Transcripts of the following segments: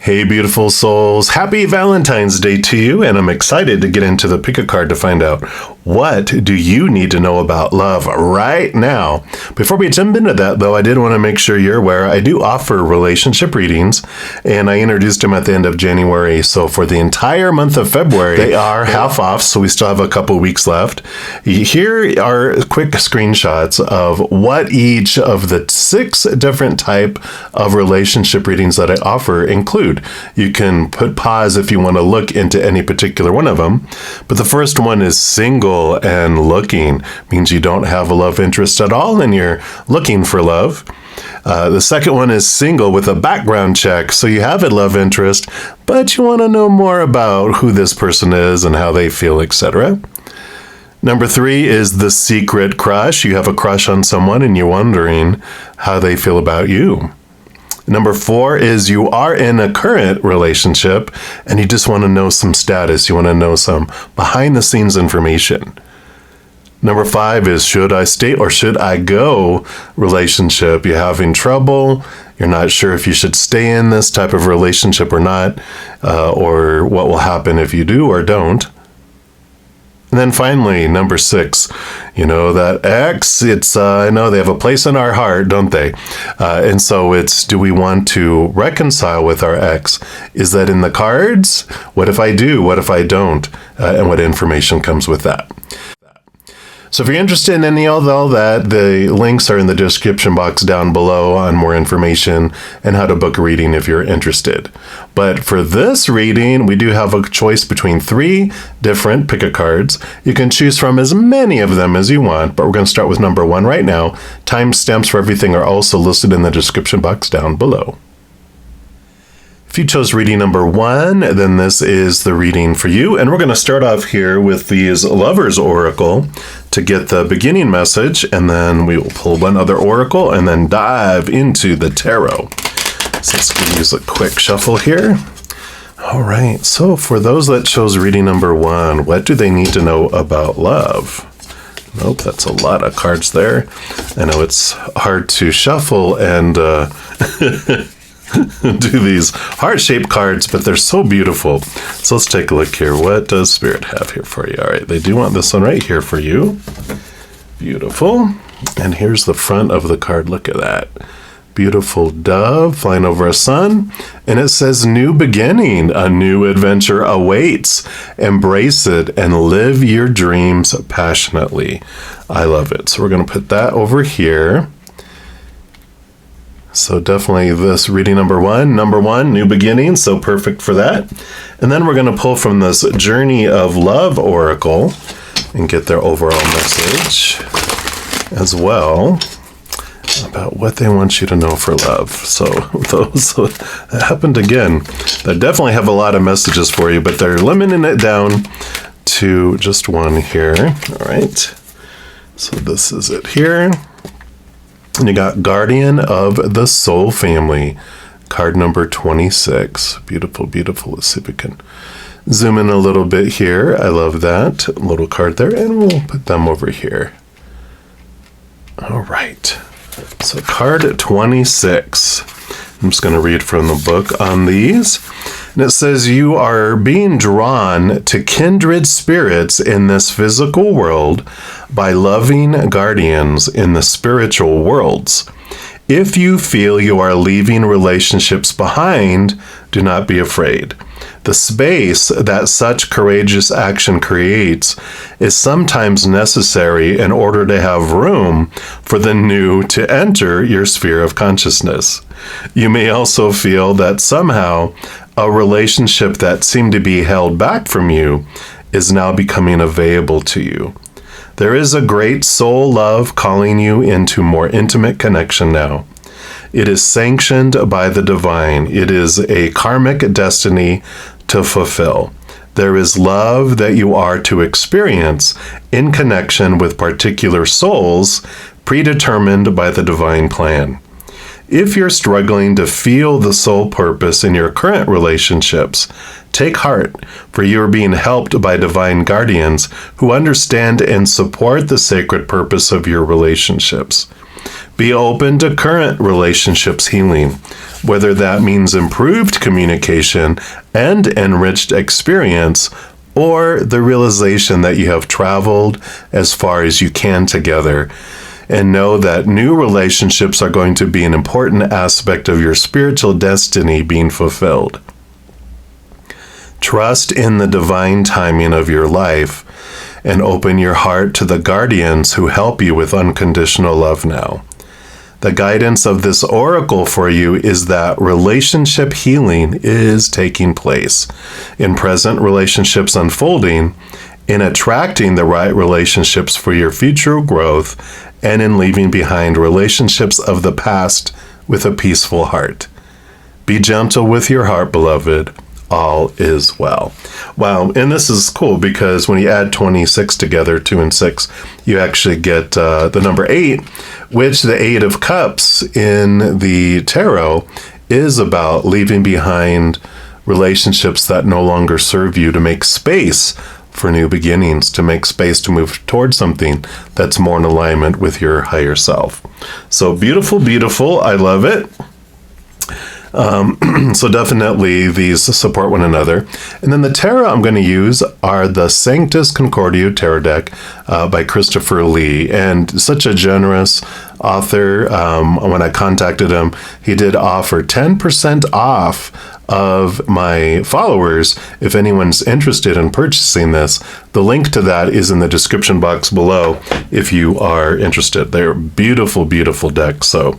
Hey, beautiful souls. Happy Valentine's Day to you, and I'm excited to get into the Pick-A-Card to find out what do you need to know about love right now. Before we jump into that, though, I did want to make sure you're aware I do offer relationship readings, and I introduced them at the end of January. So for the entire month of February, they are half off, so we still have a couple weeks left. Here are quick screenshots of what each of the 6 different type of relationship readings that I offer include. You can put pause if you want to look into any particular one of them. But the first one is single and looking. Means you don't have a love interest at all and you're looking for love. The second one is single with a background check. So you have a love interest, but you want to know more about who this person is and how they feel, etc. Number 3 is the secret crush. You have a crush on someone and you're wondering how they feel about you. Number 4 is you are in a current relationship and you just want to know some status. You want to know some behind the scenes information. Number 5 is should I stay or should I go relationship. You're having trouble. You're not sure if you should stay in this type of relationship or not, or what will happen if you do or don't. And then finally, number 6, that ex, it's, I know they have a place in our heart, don't they? And so it's, do we want to reconcile with our ex? Is that in the cards? What if I do? What if I don't? And what information comes with that? So if you're interested in any of all that, the links are in the description box down below on more information and how to book a reading if you're interested. But for this reading, we do have a choice between 3 different pick-a-cards. You can choose from as many of them as you want, but we're going to start with number 1 right now. Timestamps for everything are also listed in the description box down below. If you chose reading number 1, then this is the reading for you. And we're going to start off here with these Lover's Oracle to get the beginning message, and then we will pull one other oracle and then dive into the tarot. So let's use a quick shuffle here. All right, so for those that chose reading number 1, what do they need to know about love? Nope, that's a lot of cards there. I know it's hard to shuffle and do these heart-shaped cards, but they're so beautiful. So let's take a look here. What does Spirit have here for you? All right, they do want this one right here for you. Beautiful. And here's the front of the card. Look at that. Beautiful dove flying over a sun. And it says new beginning. A new adventure awaits. Embrace it and live your dreams passionately. I love it. So we're going to put that over here. So definitely this reading number 1, new beginning, so perfect for that. And then we're going to pull from this Journey of Love Oracle and get their overall message as well about what they want you to know for love. So those that happened again. They definitely have a lot of messages for you, but they're limiting it down to just 1 here. All right. So this is it here. And you got Guardian of the Soul Family, card number 26. Beautiful, beautiful. Let's see if we can zoom in a little bit here. I love that little card there, and we'll put them over here. All right. So card 26. I'm just going to read from the book on these. And it says, you are being drawn to kindred spirits in this physical world by loving guardians in the spiritual worlds. If you feel you are leaving relationships behind, do not be afraid. The space that such courageous action creates is sometimes necessary in order to have room for the new to enter your sphere of consciousness. You may also feel that somehow a relationship that seemed to be held back from you is now becoming available to you. There is a great soul love calling you into more intimate connection now. It is sanctioned by the divine. It is a karmic destiny to fulfill. There is love that you are to experience in connection with particular souls predetermined by the divine plan. If you're struggling to feel the soul purpose in your current relationships, take heart, for you are being helped by divine guardians who understand and support the sacred purpose of your relationships. Be open to current relationships healing, whether that means improved communication and enriched experience, or the realization that you have traveled as far as you can together. And know that new relationships are going to be an important aspect of your spiritual destiny being fulfilled. Trust in the divine timing of your life and open your heart to the guardians who help you with unconditional love now. The guidance of this oracle for you is that relationship healing is taking place in present relationships unfolding, in attracting the right relationships for your future growth, and in leaving behind relationships of the past with a peaceful heart. Be gentle with your heart, beloved. All is well. Wow, and this is cool because when you add 26 together, 2 and 6, you actually get the number 8, which the 8 of Cups in the tarot is about leaving behind relationships that no longer serve you, to make space for new beginnings, to make space to move towards something that's more in alignment with your higher self. So beautiful, beautiful. I love it. So definitely these support one another. And then the tarot I'm going to use are the Sanctus Concordia Tarot deck by Christopher Lee. And such a generous author. When I contacted him, he did offer 10% off of my followers if anyone's interested in purchasing this. The link to that is in the description box below if you are interested. They're beautiful, beautiful decks, so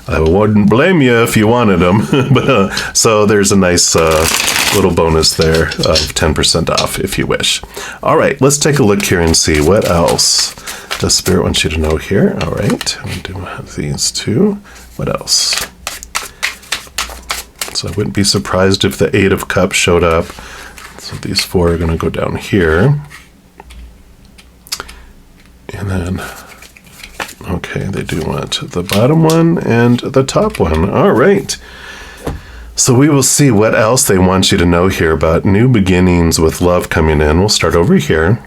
I wouldn't blame you if you wanted them. But so there's a nice little bonus there of 10% off if you wish. All right, let's take a look here and see what else the Spirit wants you to know here. All right, we do have these two. What else? So I wouldn't be surprised if the 8 of Cups showed up. So these 4 are going to go down here. And then, okay, they do want the bottom one and the top one. All right. So we will see what else they want you to know here about new beginnings with love coming in. We'll start over here.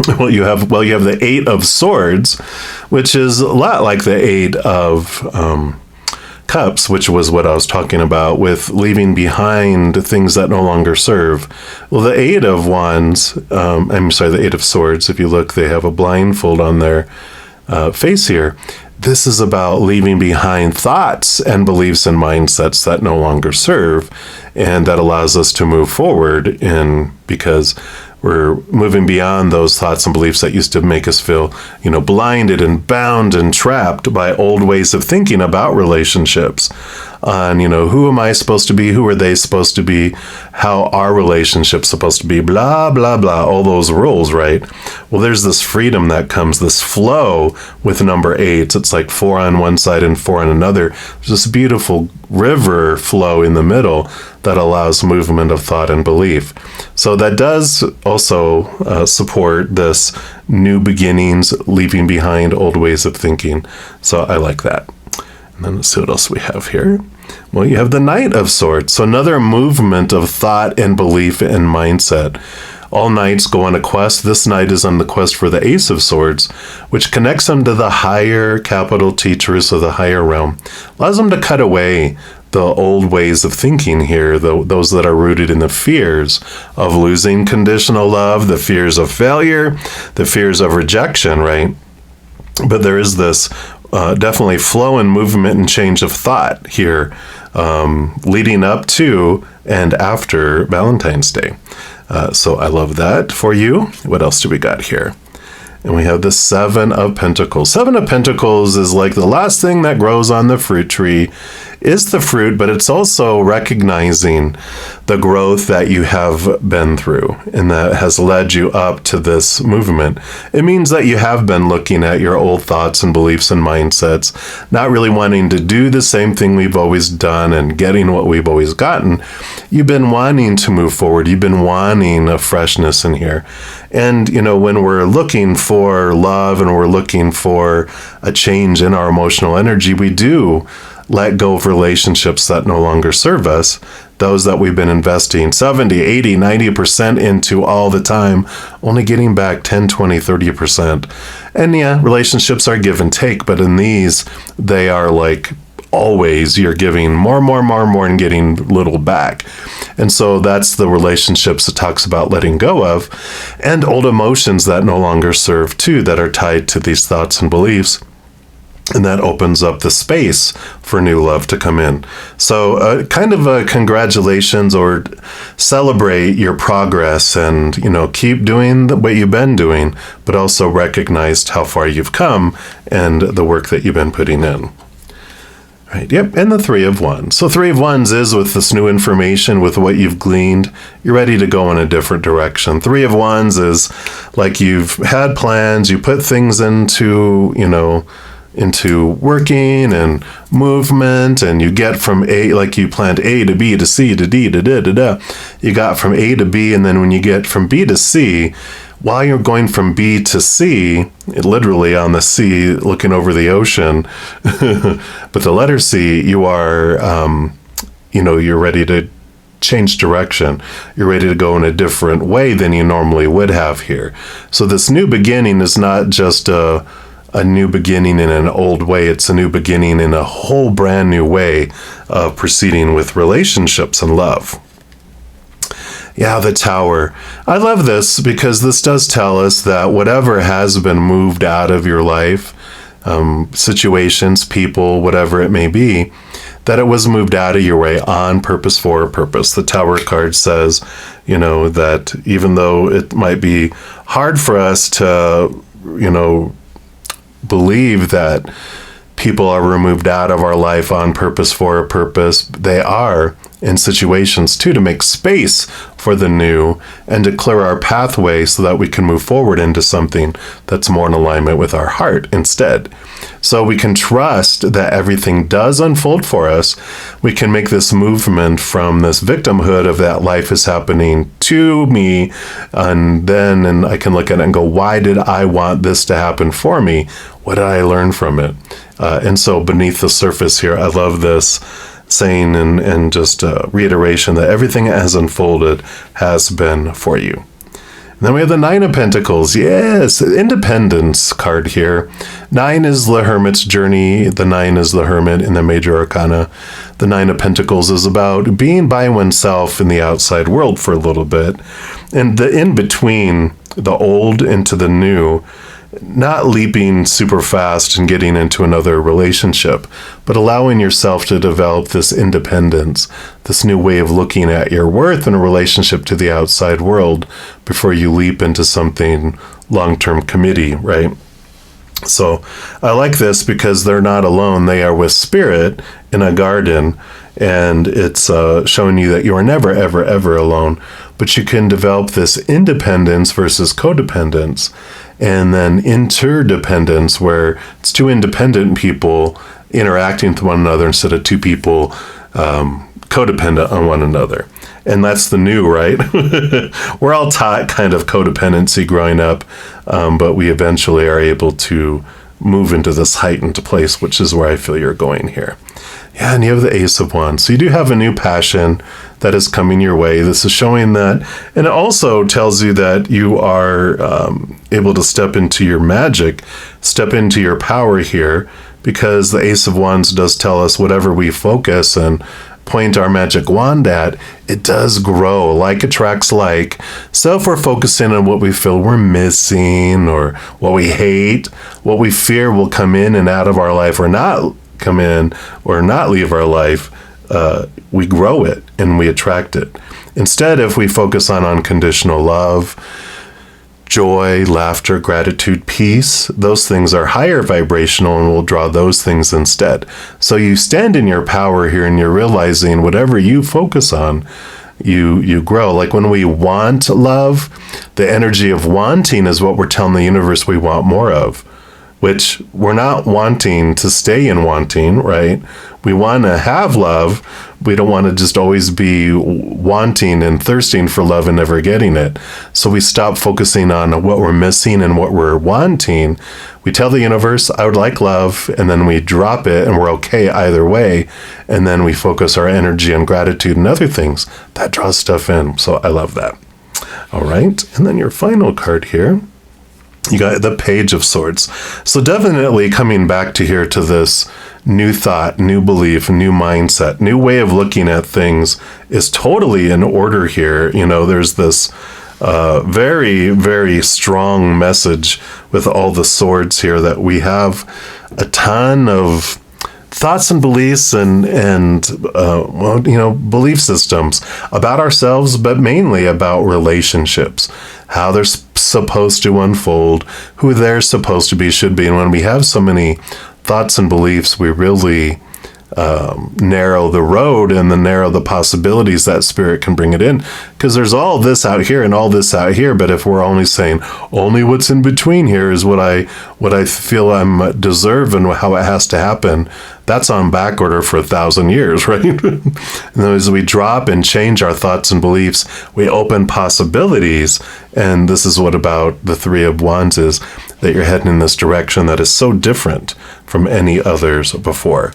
Well, you have the 8 of Swords, which is a lot like the 8 of Cups, which was what I was talking about with leaving behind things that no longer serve. Well, the 8 of Wands, the 8 of Swords, if you look, they have a blindfold on their face here. This is about leaving behind thoughts and beliefs and mindsets that no longer serve, and that allows us to move forward because we're moving beyond those thoughts and beliefs that used to make us feel, blinded and bound and trapped by old ways of thinking about relationships. On, who am I supposed to be? Who are they supposed to be? How are relationships supposed to be? Blah, blah, blah. All those rules, right? Well, there's this freedom that comes, this flow with number 8. It's like 4 on one side and 4 on another. There's this beautiful river flow in the middle that allows movement of thought and belief. So that does also support this new beginnings, leaving behind old ways of thinking. So I like that. And then let's see what else we have here. Well, you have the Knight of Swords. So another movement of thought and belief and mindset. All knights go on a quest. This knight is on the quest for the Ace of Swords, which connects him to the higher capital teachers of the higher realm. Allows him to cut away the old ways of thinking here, those that are rooted in the fears of losing conditional love, the fears of failure, the fears of rejection, right? But there is this definitely flow and movement and change of thought here, leading up to and after Valentine's Day. So I love that for you. What else do we got here? And we have the 7 of Pentacles. 7 of Pentacles is like the last thing that grows on the fruit tree is the fruit, but it's also recognizing the growth that you have been through and that has led you up to this movement. It means that you have been looking at your old thoughts and beliefs and mindsets, not really wanting to do the same thing we've always done and getting what we've always gotten. You've been wanting to move forward. You've been wanting a freshness in here. And, when we're looking for love and we're looking for a change in our emotional energy, we do let go of relationships that no longer serve us, those that we've been investing 70, 80, 90% into all the time, only getting back 10, 20, 30%. And yeah, relationships are give and take, but in these, they are like always you're giving more and getting little back. And so that's the relationships it talks about letting go of, and old emotions that no longer serve too, that are tied to these thoughts and beliefs. And that opens up the space for new love to come in. So kind of a congratulations, or celebrate your progress, and, keep doing what you've been doing, but also recognize how far you've come and the work that you've been putting in. Right, yep, and the Three of Wands. So Three of Wands is with this new information, with what you've gleaned, you're ready to go in a different direction. Three of Wands is like you've had plans, you put things into working and movement, and you get from A, like you planned A to B to C to D to da. You got from A to B, and then when you get from B to C, while you're going from B to C, literally on the sea, looking over the ocean, but the letter C, you are, you're ready to change direction. You're ready to go in a different way than you normally would have here. So this new beginning is not just a new beginning in an old way. It's a new beginning in a whole brand new way of proceeding with relationships and love. Yeah, the Tower. I love this because this does tell us that whatever has been moved out of your life, situations, people, whatever it may be, that it was moved out of your way on purpose, for a purpose. The Tower card says, that even though it might be hard for us to, believe that people are removed out of our life on purpose, for a purpose, they are in situations too, to make space for the new and to clear our pathway so that we can move forward into something that's more in alignment with our heart instead. So we can trust that everything does unfold for us. We can make this movement from this victimhood of that life is happening to me, and I can look at it and go, why did I want this to happen for me? What did I learn from it? And so beneath the surface here, I love this saying and just a reiteration that everything that has unfolded has been for you. And then we have the Nine of Pentacles. Yes, Independence card here. 9 is the Hermit's journey. The 9 is the Hermit in the Major Arcana. The 9 of Pentacles is about being by oneself in the outside world for a little bit. And the in-between, the old into the new, not leaping super fast and getting into another relationship, but allowing yourself to develop this independence, this new way of looking at your worth in a relationship to the outside world before you leap into something long-term committee, right? So I like this because they're not alone. They are with spirit in a garden, and it's showing you that you are never, ever, ever alone, but you can develop this independence versus codependence, and then interdependence, where it's two independent people interacting with one another instead of two people codependent on one another. And that's the new, right? We're all taught kind of codependency growing up, but we eventually are able to move into this heightened place, which is where I feel you're going here. Yeah, and you have the Ace of Wands. So you do have a new passion that is coming your way. This is showing that, and it also tells you that you are able to step into your magic, step into your power here, because the Ace of Wands does tell us whatever we focus and point our magic wand at, it does grow. Like attracts like. So if we're focusing on what we feel we're missing, or what we hate, what we fear will come in and out of our life, or not come in or not leave our life, we grow it and we attract it. Instead, if we focus on unconditional love, joy, laughter, gratitude, peace, those things are higher vibrational, and we'll draw those things instead. So you stand in your power here, and you're realizing whatever you focus on, you grow. Like when we want love, the energy of wanting is what we're telling the universe we want more of. which we're not wanting to stay in wanting, right? We want to have love. We don't want to just always be wanting and thirsting for love and never getting it. So we stop focusing on what we're missing and what we're wanting. We tell the universe, I would like love, and then we drop it and we're okay either way. And then we focus our energy on gratitude and other things. That draws stuff in. So I love that. All right. And then your final card here. You got the Page of Swords. So definitely coming back to here to this new thought, new belief, new mindset, new way of looking at things is totally in order here. You know, there's this very, very strong message with all the swords here that we have a ton of thoughts and beliefs and belief systems about ourselves, but mainly about relationships, how they're supposed to unfold, who they're supposed to be, should be. And when we have so many thoughts and beliefs, we really narrow the road and then narrow the possibilities that spirit can bring it in, because there's all this out here and all this out here. But if we're only saying only what's in between here is what I feel I'm deserve and how it has to happen, that's on back order for 1,000 years, right? And as we drop and change our thoughts and beliefs, we open possibilities. And this is what about the Three of Wands is, that you're heading in this direction that is so different from any others before.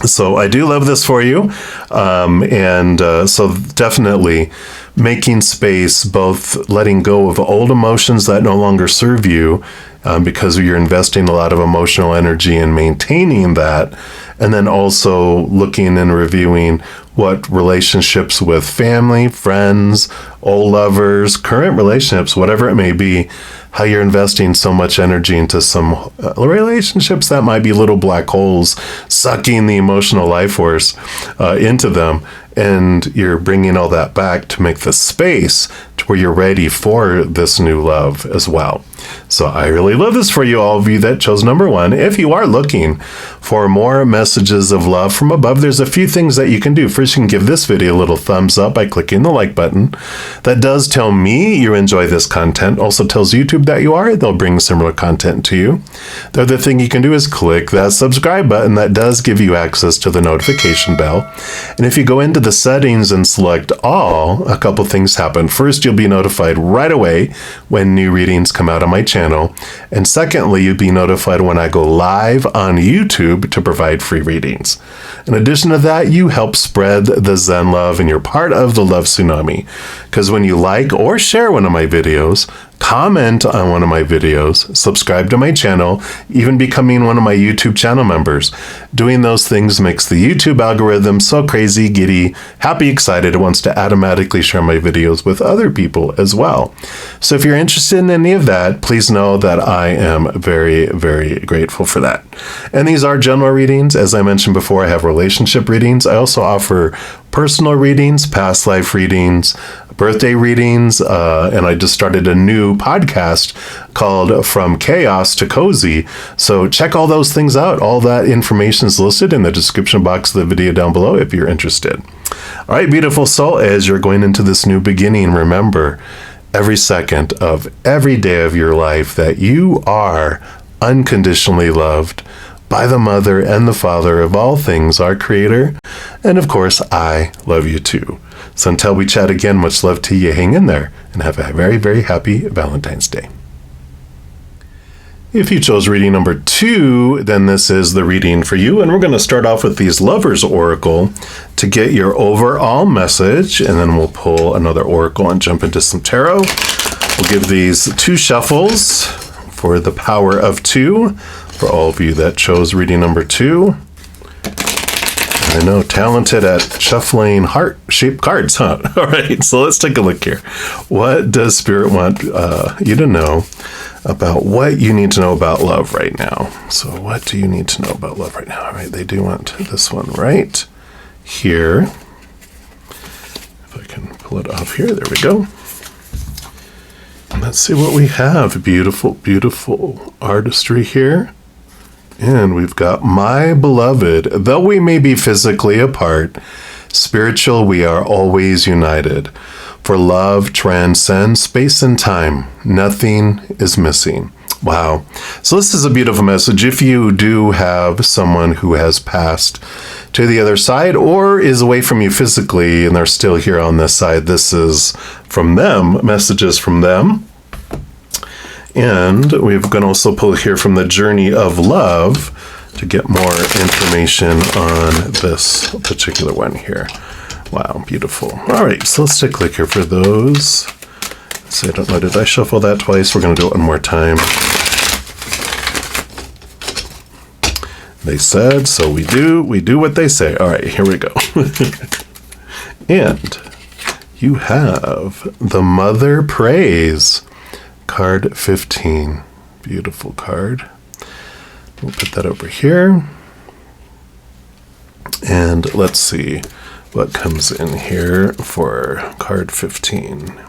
So I do love this for you. So definitely making space, both letting go of old emotions that no longer serve you, because you're investing a lot of emotional energy in maintaining that. And then also looking and reviewing what relationships with family, friends, old lovers, current relationships, whatever it may be, how you're investing so much energy into some relationships that might be little black holes, sucking the emotional life force into them. And you're bringing all that back to make the space to where you're ready for this new love as well. So I really love this for you, all of you that chose number 1. If you are looking for more messages of love from above, there's a few things that you can do. First, you can give this video a little thumbs up by clicking the like button. That does tell me you enjoy this content. Also tells YouTube that you are. They'll bring similar content to you. The other thing you can do is click that subscribe button. That does give you access to the notification bell. And if you go into the settings and select all, a couple things happen. First, you'll be notified right away when new readings come out on my channel. And secondly, you'll be notified when I go live on YouTube to provide free readings. In addition to that, you help spread the Zen love and you're part of the love tsunami. Because when you like or share one of my videos, comment on one of my videos, subscribe to my channel, even becoming one of my YouTube channel members. Doing those things makes the YouTube algorithm so crazy, giddy, happy, excited, it wants to automatically share my videos with other people as well. So if you're interested in any of that, please know that I am very, very grateful for that. And these are general readings. As I mentioned before, I have relationship readings. I also offer personal readings, past life readings, birthday readings, and I just started a new podcast called From Chaos to Cozy. So check all those things out. All that information is listed in the description box of the video down below if you're interested. All right, beautiful soul, as you're going into this new beginning, remember every second of every day of your life that you are unconditionally loved by the Mother and the Father of all things, our Creator. And of course, I love you too. So until we chat again, much love to you. Hang in there and have a very, very happy Valentine's Day. If you chose reading number 2, then this is the reading for you. And we're going to start off with these Lovers Oracle to get your overall message. And then we'll pull another Oracle and jump into some tarot. We'll give these 2 shuffles for the power of 2 for all of you that chose reading number 2. I know, talented at shuffling heart-shaped cards, huh? All right, so let's take a look here. What does Spirit want you to know about what you need to know about love right now? So what do you need to know about love right now? All right, they do want this one right here. If I can pull it off here, there we go. Let's see what we have. Beautiful, beautiful artistry here. And we've got my beloved, though we may be physically apart, spiritual we are always united. For love transcends space and time. Nothing is missing. Wow. So this is a beautiful message. If you do have someone who has passed to the other side or is away from you physically and they're still here on this side, this is from them, messages from them. And we're going to also pull here from the Journey of Love to get more information on this particular one here. Wow, beautiful. All right, so let's take a look here for those. So I don't know, did I shuffle that twice? We're going to do it one more time. They said, so we do what they say. All right, here we go. And you have the Mother Prays, card 15. Beautiful card. We'll put that over here. And let's see what comes in here for card 15.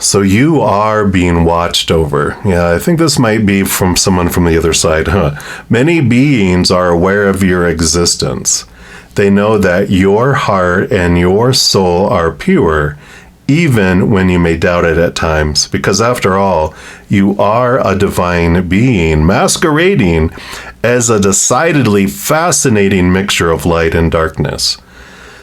So you are being watched over. Yeah, I think this might be from someone from the other side, huh? Many beings are aware of your existence. They know that your heart and your soul are pure, even when you may doubt it at times, because after all, you are a divine being masquerading as a decidedly fascinating mixture of light and darkness.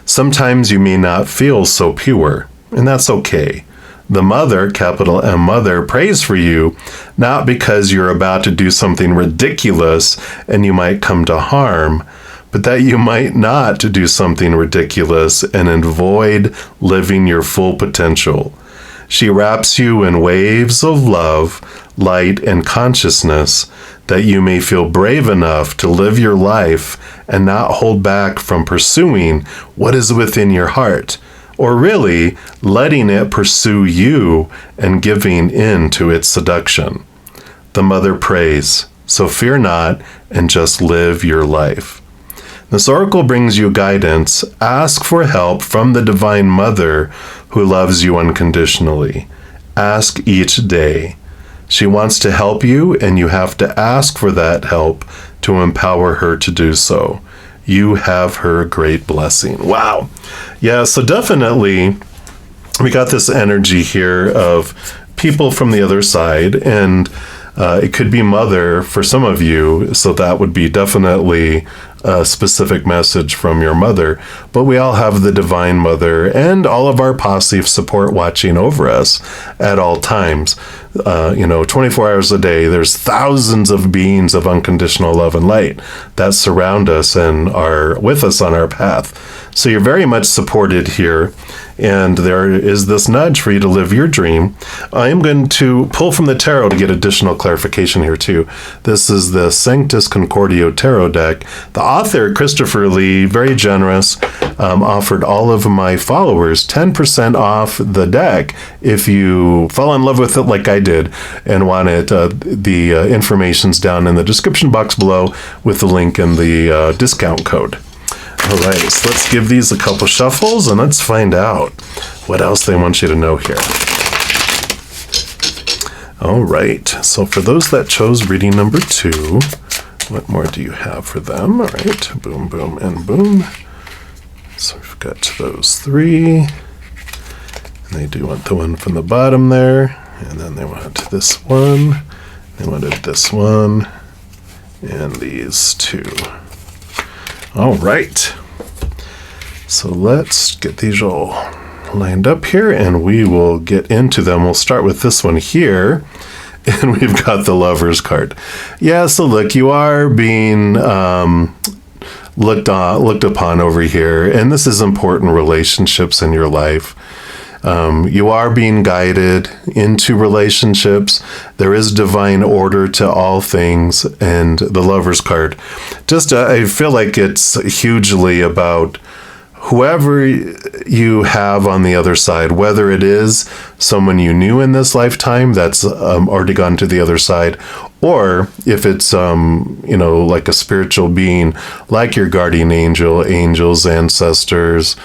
Sometimes you may not feel so pure, and that's okay. The Mother, capital M Mother, prays for you, not because you're about to do something ridiculous and you might come to harm, but that you might not do something ridiculous and avoid living your full potential. She wraps you in waves of love, light, and consciousness that you may feel brave enough to live your life and not hold back from pursuing what is within your heart, or really letting it pursue you and giving in to its seduction. The Mother prays, so fear not and just live your life. This oracle brings you guidance. Ask for help from the Divine Mother who loves you unconditionally. Ask each day. She wants to help you, and you have to ask for that help to empower her to do so. You have her great blessing. Wow. Yeah, so definitely we got this energy here of people from the other side, and it could be Mother for some of you, so that would be definitely a specific message from your mother. But we all have the Divine Mother and all of our posse of support watching over us at all times. 24 hours a day, there's thousands of beings of unconditional love and light that surround us and are with us on our path. So you're very much supported here, and there is this nudge for you to live your dream. I'm going to pull from the tarot to get additional clarification here too. This is the Sanctus Concordio Tarot deck. The author, Christopher Lee, very generous, offered all of my followers 10% off the deck if you fall in love with it like I did and want it. The information's down in the description box below with the link and the discount code. All right, so let's give these a couple shuffles and let's find out what else they want you to know here. All right, so for those that chose reading number 2, what more do you have for them? All right, boom, boom, and boom. So we've got those 3. And they do want the one from the bottom there. And then they want this one. They wanted this one. And these 2. All right. So let's get these all lined up here and we will get into them. We'll start with this one here. And we've got the Lover's card. Yeah, so look, you are being looked upon over here. And this is important relationships in your life. You are being guided into relationships. There is divine order to all things. And the Lover's card, just I feel like it's hugely about whoever you have on the other side, whether it is someone you knew in this lifetime that's already gone to the other side, or if it's, like a spiritual being, like your guardian angel, angels, ancestors,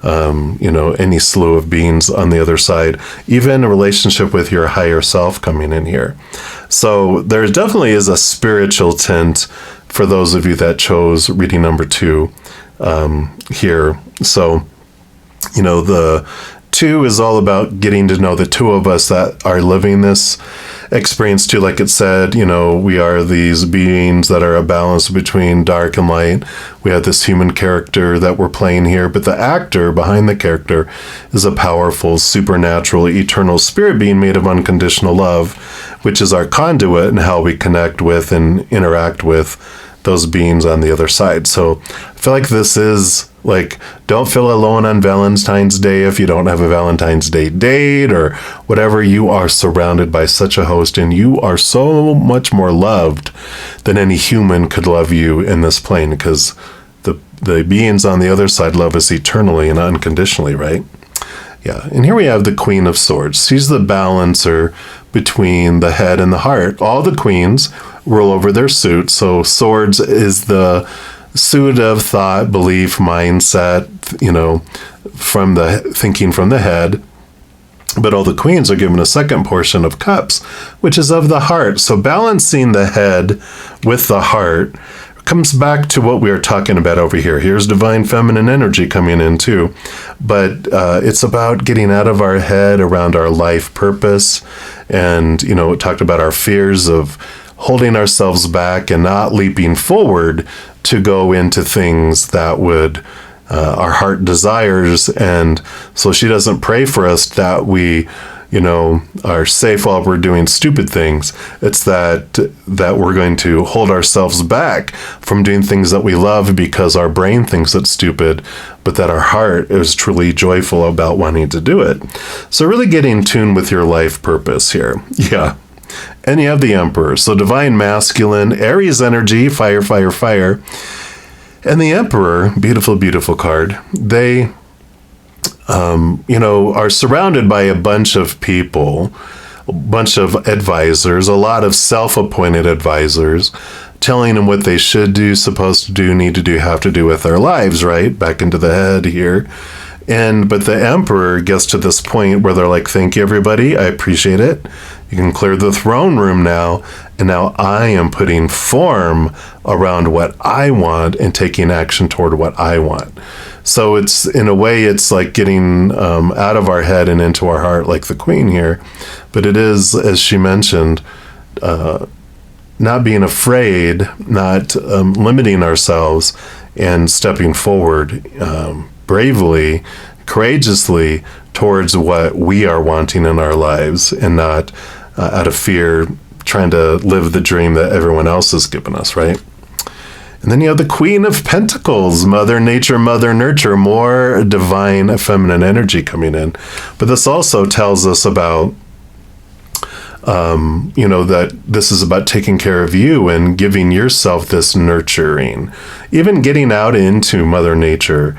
any slew of beings on the other side, even a relationship with your higher self coming in here. So there definitely is a spiritual tint for those of you that chose reading number 2 here. So, the 2 is all about getting to know the 2 of us that are living this experience too, like it said, we are these beings that are a balance between dark and light. We have this human character that we're playing here, but the actor behind the character is a powerful, supernatural, eternal spirit being made of unconditional love, which is our conduit and how we connect with and interact with those beings on the other side. So I feel like this is like, don't feel alone on Valentine's Day if you don't have a Valentine's Day date or whatever. You are surrounded by such a host, and you are so much more loved than any human could love you in this plane, because the beings on the other side love us eternally and unconditionally, right? Yeah, and here we have the Queen of Swords. She's the balancer between the head and the heart. All the queens rule over their suit. So swords is the suit of thought, belief, mindset, from the thinking from the head. But all the queens are given a second portion of cups, which is of the heart. So balancing the head with the heart comes back to what we are talking about over here. Here's divine feminine energy coming in too. But it's about getting out of our head around our life purpose. And, it talked about our fears of holding ourselves back and not leaping forward to go into things that would our heart desires. And so she doesn't pray for us that we are safe while we're doing stupid things. It's that we're going to hold ourselves back from doing things that we love because our brain thinks it's stupid, but that our heart is truly joyful about wanting to do it. So really getting in tune with your life purpose here. Yeah. And you have the Emperor. So divine masculine, Aries energy, fire, fire, fire. And the Emperor, beautiful, beautiful card. They are surrounded by a bunch of people, a bunch of advisors, a lot of self-appointed advisors, telling them what they should do, supposed to do, need to do, have to do with their lives, right? Back into the head here. But the Emperor gets to this point where they're like, thank you, everybody. I appreciate it. You can clear the throne room now. And now I am putting form around what I want and taking action toward what I want. So it's, in a way, it's like getting out of our head and into our heart, like the Queen here. But it is, as she mentioned, not being afraid, not limiting ourselves, and stepping forward bravely, courageously towards what we are wanting in our lives, and not out of fear trying to live the dream that everyone else has given us, right? And then you have the Queen of Pentacles, Mother Nature, Mother Nurture, more divine feminine energy coming in. But this also tells us about, that this is about taking care of you and giving yourself this nurturing, even getting out into Mother Nature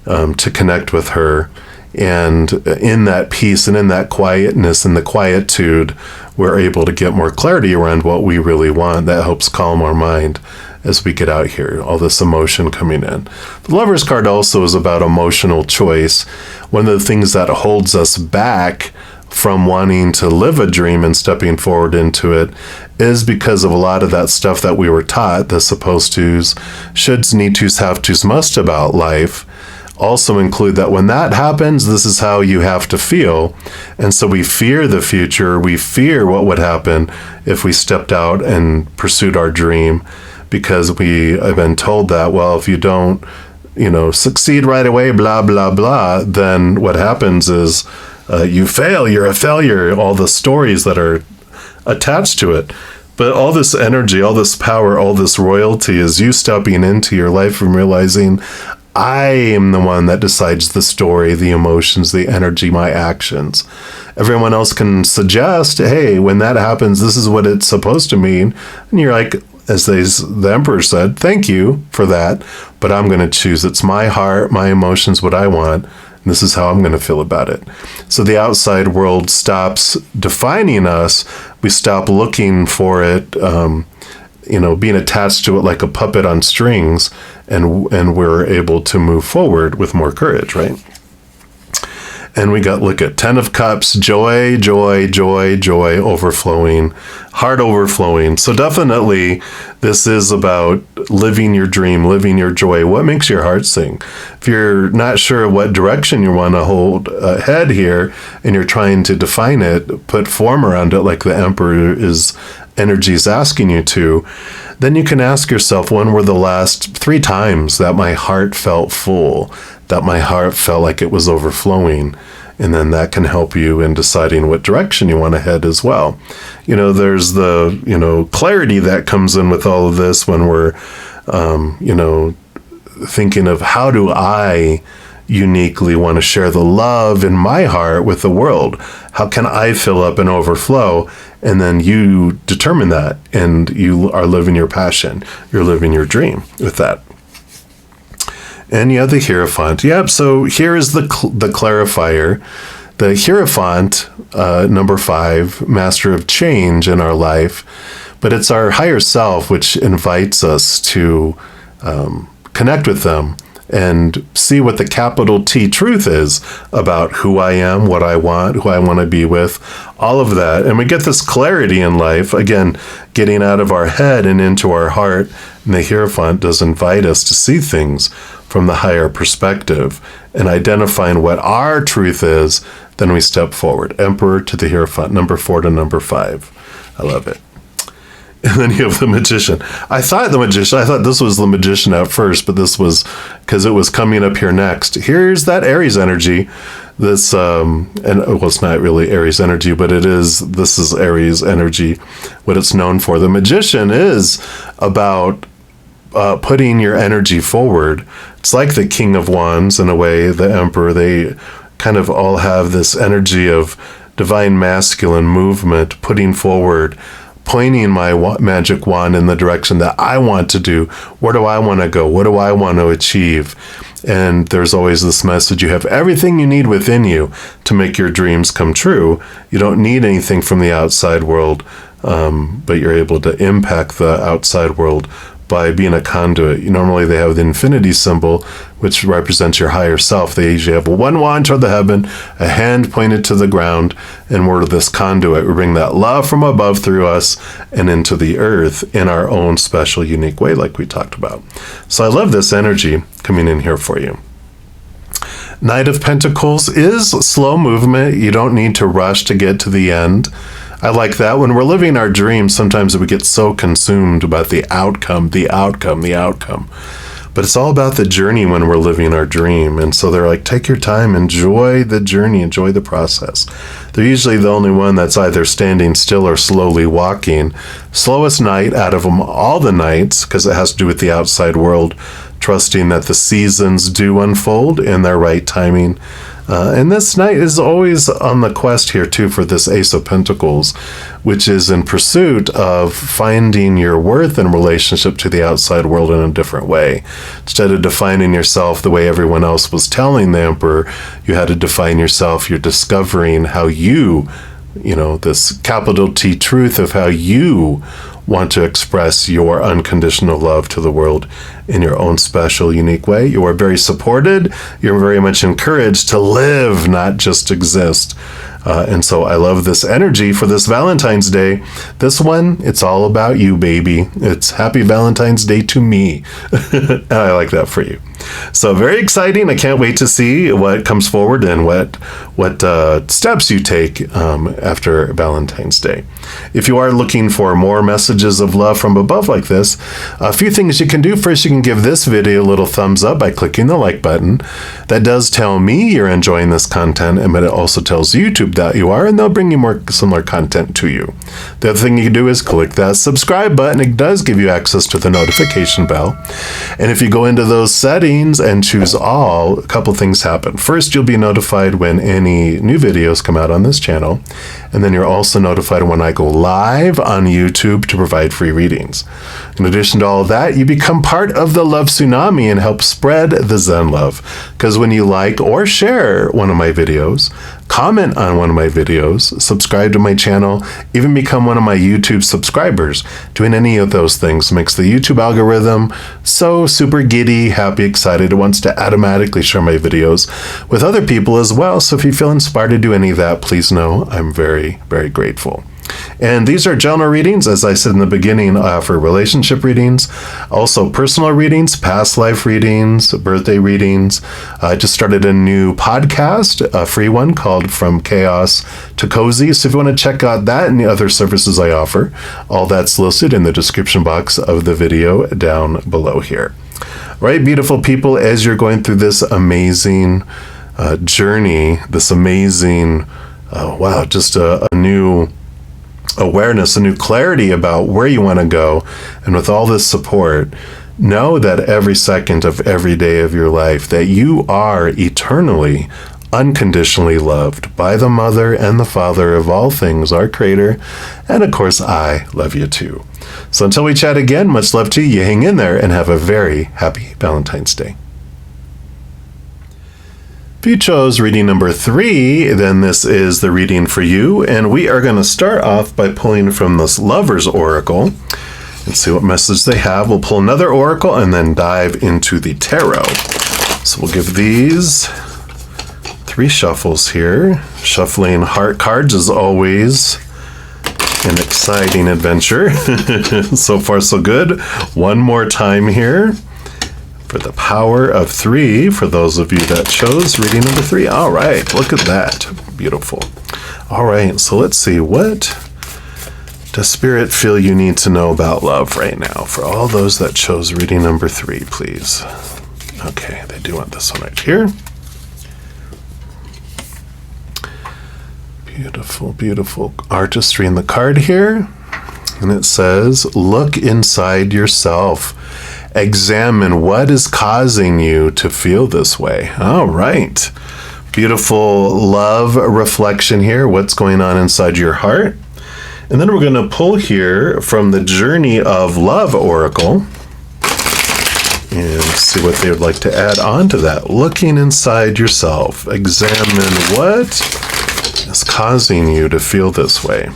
to connect with her. And in that peace and in that quietness and the quietude, we're able to get more clarity around what we really want. That helps calm our mind as we get out here, all this emotion coming in. The Lover's card also is about emotional choice. One of the things that holds us back from wanting to live a dream and stepping forward into it is because of a lot of that stuff that we were taught, the supposed tos, shoulds, need tos, have tos, must about life. Also include that when that happens, this is how you have to feel. And so we fear the future. We fear what would happen if we stepped out and pursued our dream, because we have been told that, well, if you don't, succeed right away, blah, blah, blah, then what happens is you fail, you're a failure, all the stories that are attached to it. But all this energy, all this power, all this royalty is you stepping into your life and realizing, I am the one that decides the story, the emotions, the energy, my actions. Everyone else can suggest, hey, when that happens, this is what it's supposed to mean. And you're like, as the Emperor said, thank you for that, but I'm going to choose. It's my heart, my emotions, what I want. And this is how I'm going to feel about it. So the outside world stops defining us. We stop looking for it, being attached to it like a puppet on strings, and we're able to move forward with more courage, right? And we got, look at 10 of Cups, joy, joy, joy, joy, overflowing, heart overflowing. So definitely this is about living your dream, living your joy. What makes your heart sing? If you're not sure what direction you want to hold ahead here and you're trying to define it, put form around it like the Emperor's energy is asking you to, then you can ask yourself, when were the last 3 times that my heart felt full, that my heart felt like it was overflowing? And then that can help you in deciding what direction you want to head as well. There's the, clarity that comes in with all of this when we're, thinking of how do I uniquely want to share the love in my heart with the world? How can I fill up and overflow? And then you determine that, and you are living your passion. You're living your dream with that. And yeah, the Hierophant. Yep, so here is the clarifier. The Hierophant, number 5, master of change in our life. But it's our higher self which invites us to connect with them and see what the capital T truth is about who I am, what I want, who I want to be with, all of that. And we get this clarity in life, again, getting out of our head and into our heart. And the Hierophant does invite us to see things from the higher perspective and identifying what our truth is. Then we step forward. Emperor to the Hierophant, number 4 to number 5. I love it. And then you have the Magician. I thought this was the Magician at first, but this was because it was coming up here next. Here's that Aries energy. This, it's not really Aries energy, but this is Aries energy, what it's known for. The Magician is about putting your energy forward. It's like the King of Wands in a way, the Emperor. They kind of all have this energy of divine masculine movement, putting forward, pointing my magic wand in the direction that I want to do. Where do I want to go? What do I want to achieve? And there's always this message. You have everything you need within you to make your dreams come true. You don't need anything from the outside world, but you're able to impact the outside world by being a conduit. Normally they have the infinity symbol, which represents your higher self. They usually have one wand toward the heaven, a hand pointed to the ground, and we're this conduit. We bring that love from above through us and into the earth in our own special, unique way, like we talked about. So I love this energy coming in here for you. Knight of Pentacles is slow movement. You don't need to rush to get to the end. I like that. When we're living our dreams, sometimes we get so consumed about the outcome. But it's all about the journey when we're living our dream. And so they're like, take your time, enjoy the journey, enjoy the process. They're usually the only one that's either standing still or slowly walking. Slowest night out of them all the nights, because it has to do with the outside world, trusting that the seasons do unfold in their right timing. And this knight is always on the quest here, too, for this Ace of Pentacles, which is in pursuit of finding your worth in relationship to the outside world in a different way. Instead of defining yourself the way everyone else was telling the Emperor, you had to define yourself. You're discovering how this capital T truth of how you want to express your unconditional love to the world in your own special, unique way. You are very supported. You're very much encouraged to live, not just exist. And so I love this energy for this Valentine's Day. This one, it's all about you, baby. It's Happy Valentine's Day to me. And I like that for you. So very exciting. I can't wait to see what comes forward and what steps you take after Valentine's Day. If you are looking for more messages of love from above like this, a few things you can do. First, you can give this video a little thumbs up by clicking the like button. That does tell me you're enjoying this content, but it also tells YouTube that you are, and they'll bring you more similar content to you. The other thing you can do is click that subscribe button. It does give you access to the notification bell. And if you go into those settings and choose all, a couple things happen. First, you'll be notified when any new videos come out on this channel. And then you're also notified when I go live on YouTube to provide free readings. In addition to all of that, you become part of the love tsunami and help spread the Zen love. Because when you like or share one of my videos, comment on one of my videos, subscribe to my channel, even become one of my YouTube subscribers. Doing any of those things makes the YouTube algorithm so super giddy, happy, excited. It wants to automatically share my videos with other people as well. So if you feel inspired to do any of that, please know I'm very, very grateful. And these are general readings. As I said in the beginning, I offer relationship readings, also personal readings, past life readings, birthday readings. I just started a new podcast, a free one called From Chaos to Cozy. So if you want to check out that and the other services I offer, all that's listed in the description box of the video down below here. Right, beautiful people, as you're going through this amazing journey, this amazing, just a new awareness, a new clarity about where you want to go. And with all this support, know that every second of every day of your life that you are eternally, unconditionally loved by the Mother and the Father of all things, our Creator. And of course, I love you too. So until we chat again, much love to you. Hang in there and have a very happy Valentine's Day. If you chose reading number 3, then this is the reading for you. And we are going to start off by pulling from this Lover's Oracle and see what message they have. We'll pull another Oracle and then dive into the Tarot. So we'll give these 3 shuffles here. Shuffling heart cards is always an exciting adventure. So far, so good. One more time here. For the power of 3, for those of you that chose reading number 3. All right, look at that. Beautiful. All right, so let's see. What does Spirit feel you need to know about love right now? For all those that chose reading number 3, please. Okay, they do want this one right here. Beautiful, beautiful artistry in the card here. And it says, look inside yourself. Examine what is causing you to feel this way. All right. Beautiful love reflection here. What's going on inside your heart? And then we're going to pull here from the Journey of Love Oracle and see what they would like to add on to that. Looking inside yourself. Examine what is causing you to feel this way.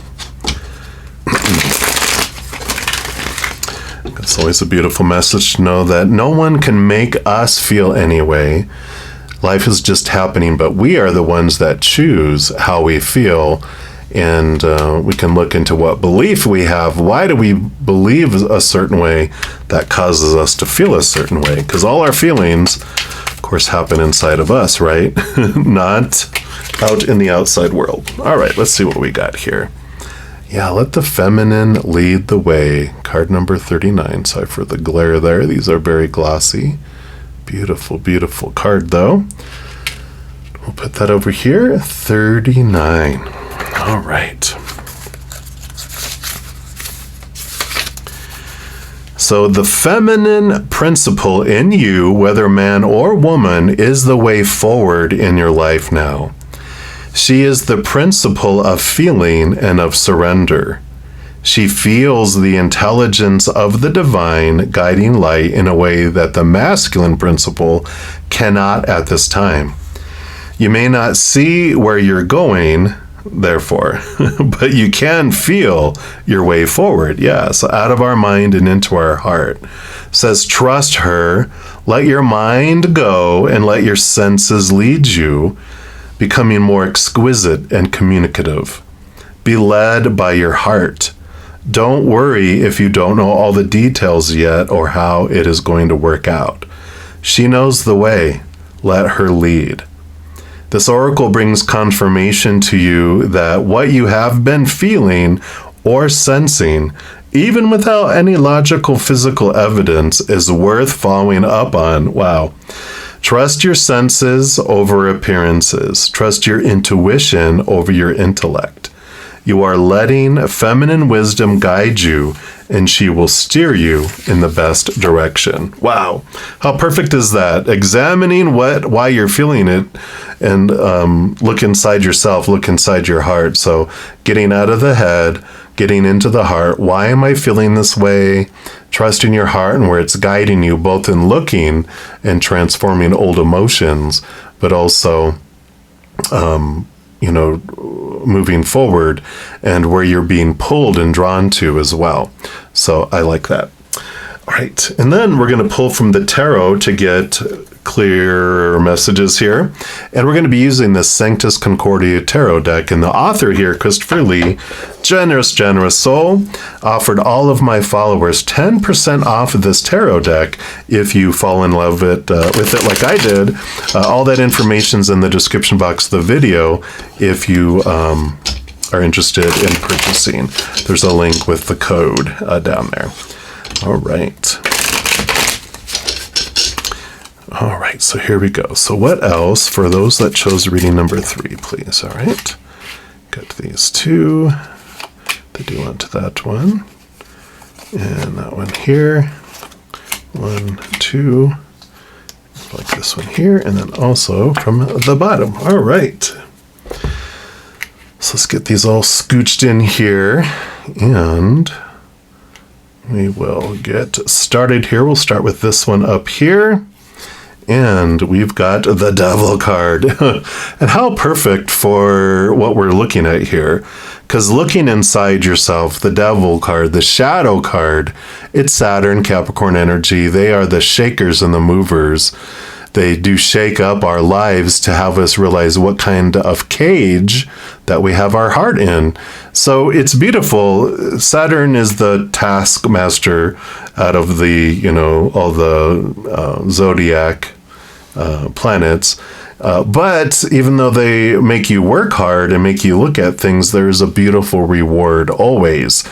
It's always a beautiful message to know that no one can make us feel any way. Life is just happening, but we are the ones that choose how we feel. And we can look into what belief we have. Why do we believe a certain way that causes us to feel a certain way? Because all our feelings, of course, happen inside of us, right? Not out in the outside world. All right, let's see what we got here. Yeah, let the feminine lead the way. Card number 39. Sorry for the glare there. These are very glossy. Beautiful, beautiful card, though. We'll put that over here. 39. All right. So the feminine principle in you, whether man or woman, is the way forward in your life now. She is the principle of feeling and of surrender. She feels the intelligence of the divine guiding light in a way that the masculine principle cannot at this time. You may not see where you're going, therefore, but you can feel your way forward. Yeah, so out of our mind and into our heart. It says, trust her, let your mind go, and let your senses lead you, becoming more exquisite and communicative. Be led by your heart. Don't worry if you don't know all the details yet or how it is going to work out. She knows the way. Let her lead. This oracle brings confirmation to you that what you have been feeling or sensing, even without any logical physical evidence, is worth following up on. Wow. Trust your senses over appearances. Trust your intuition over your intellect. You are letting feminine wisdom guide you, and she will steer you in the best direction. Wow. How perfect is that? Examining why you're feeling it, and look inside yourself, look inside your heart. So getting out of the head, getting into the heart. Why am I feeling this way? Trusting your heart and where it's guiding you, both in looking and transforming old emotions, but also you know, moving forward, and where you're being pulled and drawn to as well. So I like that. All right, and then we're going to pull from the tarot to get clear messages here, and we're going to be using this Sanctus Concordia tarot deck, and the author here, Christopher Lee, generous soul, offered all of my followers 10% off of this tarot deck if you fall in love with it like I did. All that information's in the description box of the video if you are interested in purchasing. There's a link with the code down there. All right, so here we go. So what else for those that chose reading number 3, please? All right, got these 2. They do want that one, and that one here. 1, 2, like this one here, and then also from the bottom. All right, so let's get these all scooched in here, and we will get started here. We'll start with this one up here. And we've got the Devil card. And how perfect for what we're looking at here. Because looking inside yourself, the Devil card, the Shadow card, it's Saturn, Capricorn energy. They are the shakers and the movers. They do shake up our lives to have us realize what kind of cage that we have our heart in. So it's beautiful. Saturn is the taskmaster out of the, you know, all the zodiac planets. But even though they make you work hard and make you look at things, there's a beautiful reward always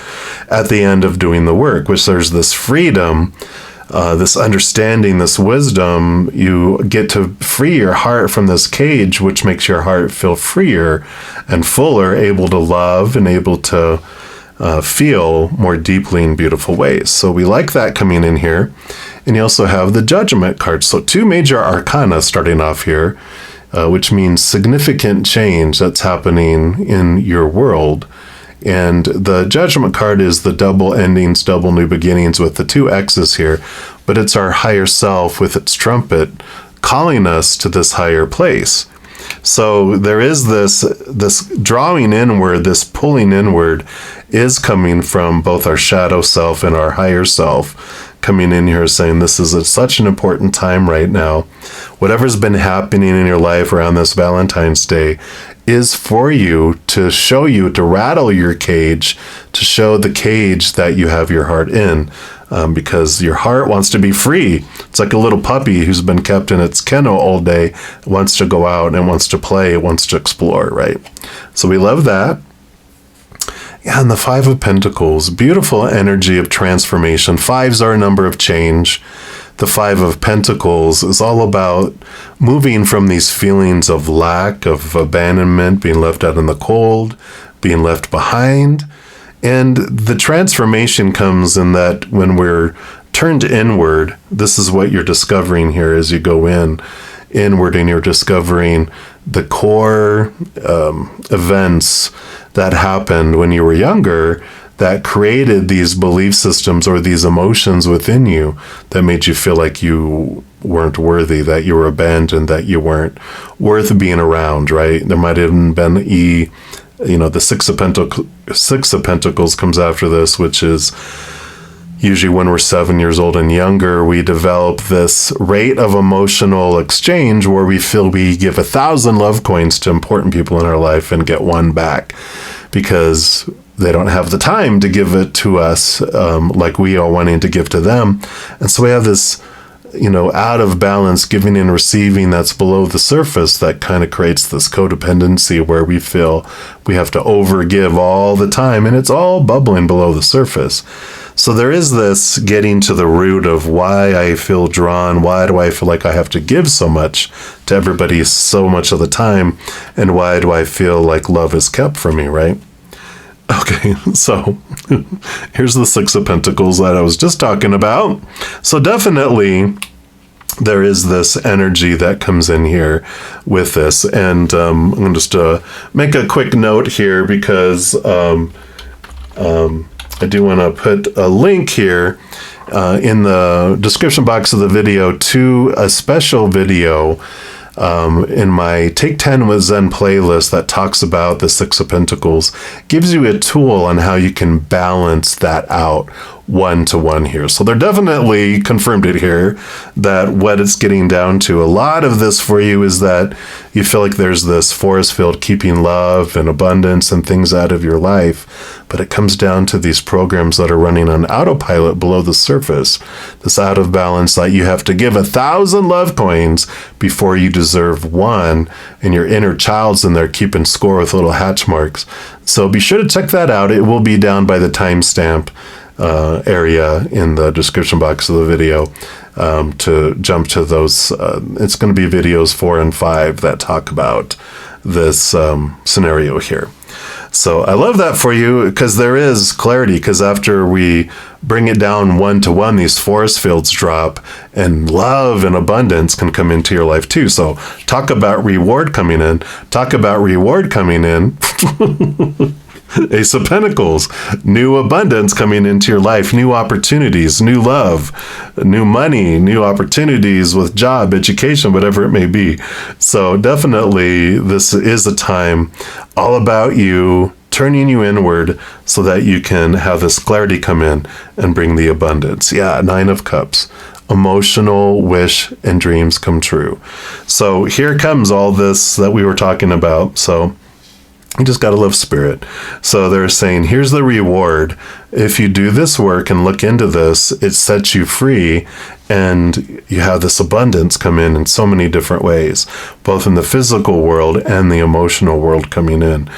at the end of doing the work, which there's this freedom, this understanding, this wisdom. You get to free your heart from this cage, which makes your heart feel freer and fuller, able to love and able to feel more deeply in beautiful ways. So we like that coming in here. And you also have the Judgment card. So 2 major arcana starting off here, which means significant change that's happening in your world. And the Judgment card is the double endings, double new beginnings with the 2 X's here. But it's our higher self with its trumpet calling us to this higher place. So there is this drawing inward, this pulling inward is coming from both our shadow self and our higher self, coming in here saying this is such an important time right now. Whatever's been happening in your life around this Valentine's Day is for you, to show you, to rattle your cage, to show the cage that you have your heart in. Because your heart wants to be free. It's like a little puppy who's been kept in its kennel all day, wants to go out and wants to play, wants to explore, right? So we love that. And the 5 of Pentacles, beautiful energy of transformation. 5s are a number of change. The 5 of Pentacles is all about moving from these feelings of lack, of abandonment, being left out in the cold, being left behind. And the transformation comes in that when we're turned inward, this is what you're discovering here as you go inward, and you're discovering the core events that happened when you were younger that created these belief systems or these emotions within you that made you feel like you weren't worthy, that you were abandoned, that you weren't worth being around, right? There might have been the Six of Pentacles comes after this, which is usually when we're 7 years old and younger, we develop this rate of emotional exchange where we feel we give 1,000 love coins to important people in our life and get 1 back because they don't have the time to give it to us like we are wanting to give to them. And so we have this, out of balance giving and receiving that's below the surface that kind of creates this codependency where we feel we have to overgive all the time, and it's all bubbling below the surface. So there is this getting to the root of why I feel drawn, why do I feel like I have to give so much to everybody so much of the time, and why do I feel like love is kept from me, right? Okay, so here's the Six of Pentacles that I was just talking about. So definitely there is this energy that comes in here with this. And I'm going to just make a quick note here because I do want to put a link here in the description box of the video to a special video in my Take 10 with Zen playlist that talks about the Six of Pentacles, gives you a tool on how you can balance that out one-to-one here. So they're definitely confirmed it here that what it's getting down to, a lot of this for you is that you feel like there's this force field keeping love and abundance and things out of your life, but it comes down to these programs that are running on autopilot below the surface, this out of balance that you have to give 1,000 love coins before you deserve one, and your inner child's in there keeping score with little hatch marks. So be sure to check that out. It will be down by the timestamp area in the description box of the video to jump to those. It's going to be videos 4 and 5 that talk about this scenario here. So I love that for you, because there is clarity, because after we bring it down one-to-one, these force fields drop and love and abundance can come into your life too. So talk about reward coming in. Talk about reward coming in. Ace of Pentacles, new abundance coming into your life, new opportunities, new love, new money, new opportunities with job, education, whatever it may be. So definitely this is a time all about you, turning you inward so that you can have this clarity come in and bring the abundance. Yeah, 9 of Cups. Emotional wish and dreams come true. So here comes all this that we were talking about. So you just got to love spirit. So they're saying, here's the reward. If you do this work and look into this, it sets you free, and you have this abundance come in so many different ways, both in the physical world and the emotional world coming in.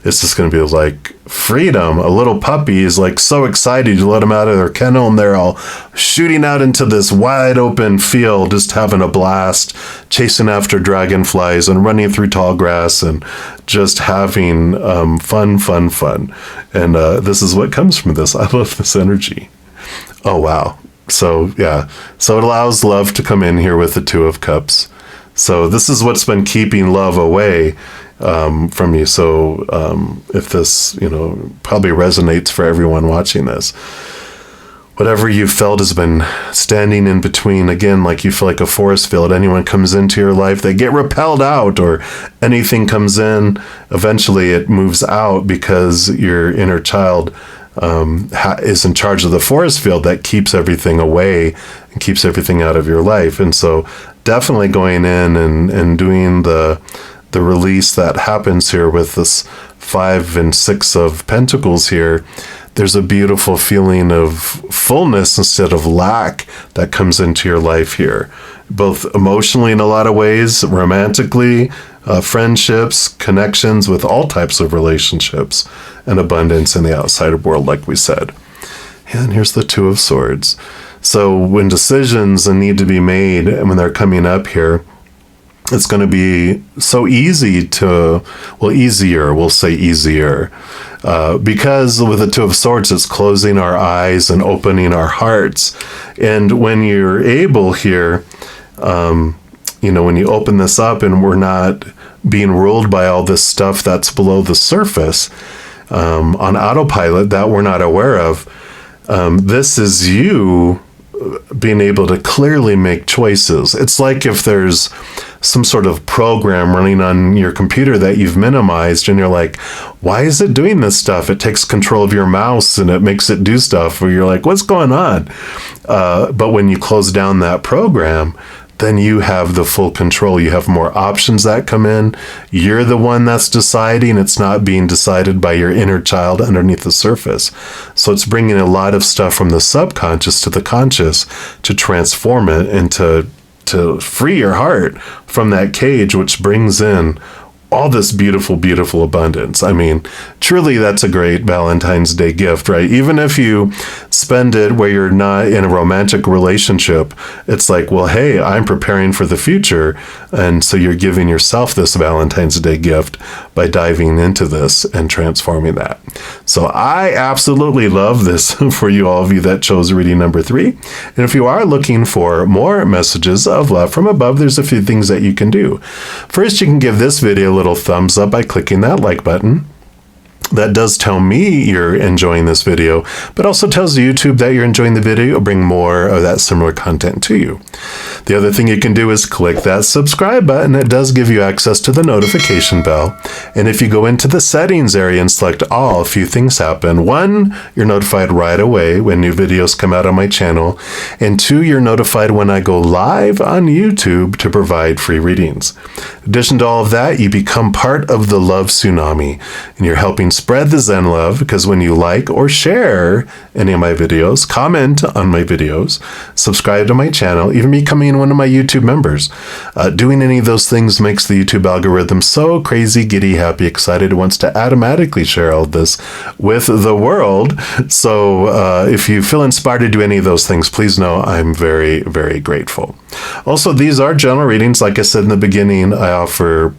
It's just going to be like freedom. A little puppy is like so excited. You let them out of their kennel and they're all shooting out into this wide open field, just having a blast, chasing after dragonflies and running through tall grass and just having fun. And this is what comes from this. I love this energy. Oh, wow. So, yeah. So it allows love to come in here with the 2 of Cups. So this is what's been keeping love away from you. So if this, probably resonates for everyone watching this, whatever you felt has been standing in between, again, like you feel like a force field. Anyone comes into your life, they get repelled out, or anything comes in, eventually it moves out because your inner child is in charge of the force field that keeps everything away and keeps everything out of your life. And so definitely going in and doing the release that happens here with this 5 and 6 of Pentacles here, there's a beautiful feeling of fullness instead of lack that comes into your life here, both emotionally in a lot of ways, romantically, friendships, connections with all types of relationships, and abundance in the outside world, like we said. And here's the 2 of Swords. So when decisions need to be made, and when they're coming up here, it's going to be so easy to, easier, we'll say easier, because with the 2 of Swords, it's closing our eyes and opening our hearts. And when you're able here, when you open this up and we're not being ruled by all this stuff that's below the surface, on autopilot that we're not aware of, this is you being able to clearly make choices. It's like if there's some sort of program running on your computer that you've minimized and you're like, why is it doing this stuff? It takes control of your mouse and it makes it do stuff where you're like, what's going on? But when you close down that program, then you have the full control. You have more options that come in. You're the one that's deciding. It's not being decided by your inner child underneath the surface. So it's bringing a lot of stuff from the subconscious to the conscious to transform it and to free your heart from that cage, which brings in all this beautiful, beautiful abundance. I mean, truly that's a great Valentine's Day gift, right? Even if you spend it where you're not in a romantic relationship, it's like, well, hey, I'm preparing for the future. And so you're giving yourself this Valentine's Day gift by diving into this and transforming that. So I absolutely love this for you, all of you that chose reading number 3. And if you are looking for more messages of love from above, there's a few things that you can do. First, you can give this video a little thumbs up by clicking that like button. That does tell me you're enjoying this video, but also tells YouTube that you're enjoying the video. It'll bring more of that similar content to you. The other thing you can do is click that subscribe button. It does give you access to the notification bell. And if you go into the settings area and select all, a few things happen. 1, you're notified right away when new videos come out on my channel. And 2, you're notified when I go live on YouTube to provide free readings. In addition to all of that, you become part of the love tsunami, and you're helping spread the Zen love, because when you like or share any of my videos, comment on my videos, subscribe to my channel, even becoming one of my YouTube members, doing any of those things makes the YouTube algorithm so crazy, giddy, happy, excited, it wants to automatically share all of this with the world. So if you feel inspired to do any of those things, please know I'm very, very grateful. Also, these are general readings. Like I said in the beginning, I offer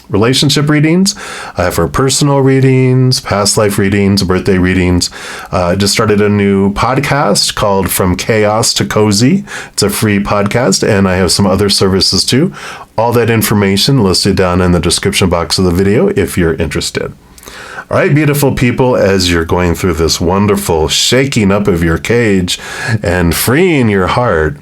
relationship readings. I offer personal readings, past life readings, birthday readings. I just started a new podcast called From Chaos to Cozy. It's a free podcast, and I have some other services too. All that information listed down in the description box of the video if you're interested. All right, beautiful people, as you're going through this wonderful shaking up of your cage and freeing your heart,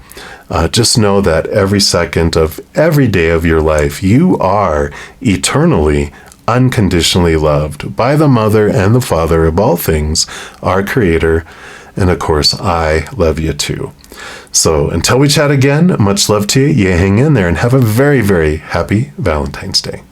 just know that every second of every day of your life, you are eternally, unconditionally loved by the Mother and the Father of all things, our Creator. And of course, I love you too. So until we chat again, much love to you. You hang in there and have a very, very happy Valentine's Day.